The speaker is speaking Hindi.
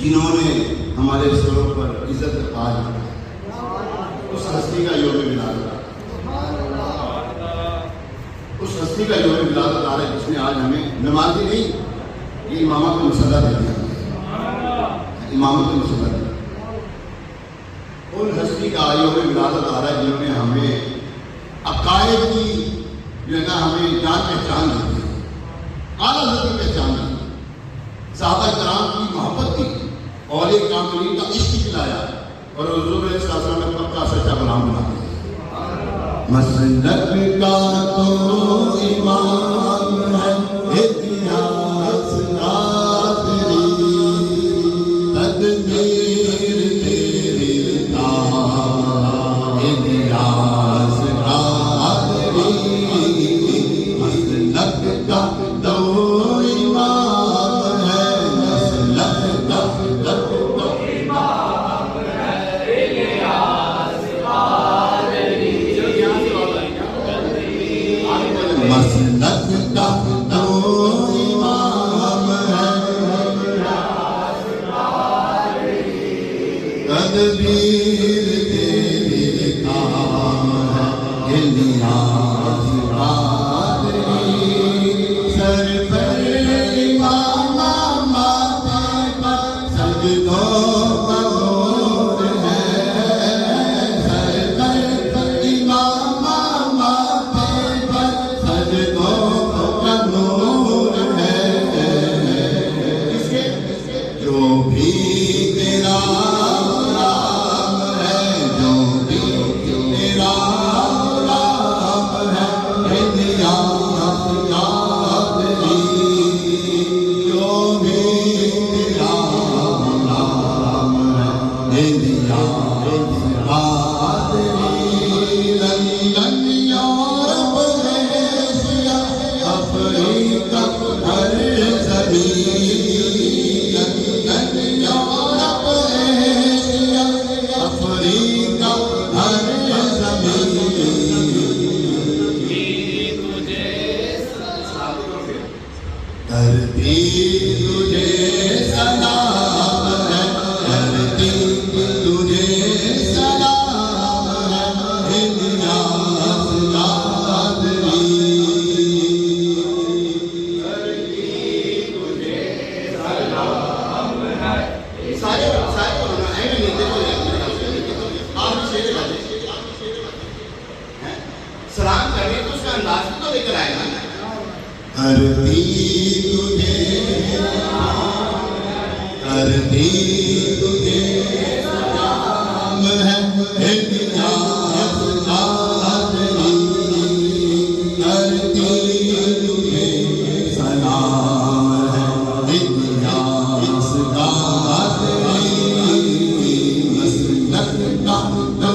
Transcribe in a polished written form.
जिन्होंने हमारे स्वरों पर इज्जत का ताज लगाया, उस हस्ती का योग विलादत, उस हस्ती का योग विलादत आ रहा है जिसने आज हमें नमाजी नहीं ये इमामा को मसला दे दिया, इमामत को मसला दिया। उन हस्ती का योग विलादत आ रहा है जिन्होंने हमें अकायद की जो है ना हमें जान पहचान दी, आला हस्ती पहचान दी, साहबा कराम की मोहब्बत की, औलिया कामिलीन का इश्क दिलाया और हुज़ूर सल्लल्लाहु अलैहि वसल्लम में पक्का सच्चा गुलाम बना दिया। मसलक का तो इमाम है इतिहास का तेरी, तदबीर तेरी का इतिहास का तेरी, मसलक का तो इमाम है, मसलक का तो इमाम है इतिहास का तेरी, मसलक का तो इमाम है, तदबीर तेरी काम है, इलियास कादरी, सर पर इमामा माथे पर सजदों का नूर है, सर पर इमामा माथे पर सजदों का नूर है, जो भी तेरा नाम है, जो भी तेरा नाम है, इलियास कादरी, जो भी तेरा नाम है, Ilyas Qadri, London Europe Asia Africa हर ज़मीन, लंदन यूरोप एशिया अफ्रीका हर ज़मीन, धरती तुझे सलाम है, धरती तुझे सलाम है, इलियास कादरी, धरती तुझे सलाम है। सारे ऐसे नहीं देखो आप शेर सलाम करने तो उसका अंदाज भी तो लेकर आएगा ना। धरती तुझे सलाम है, इलियास कादरी, धरती तुझे सलाम है, इलियास कादरी, मसलक का तो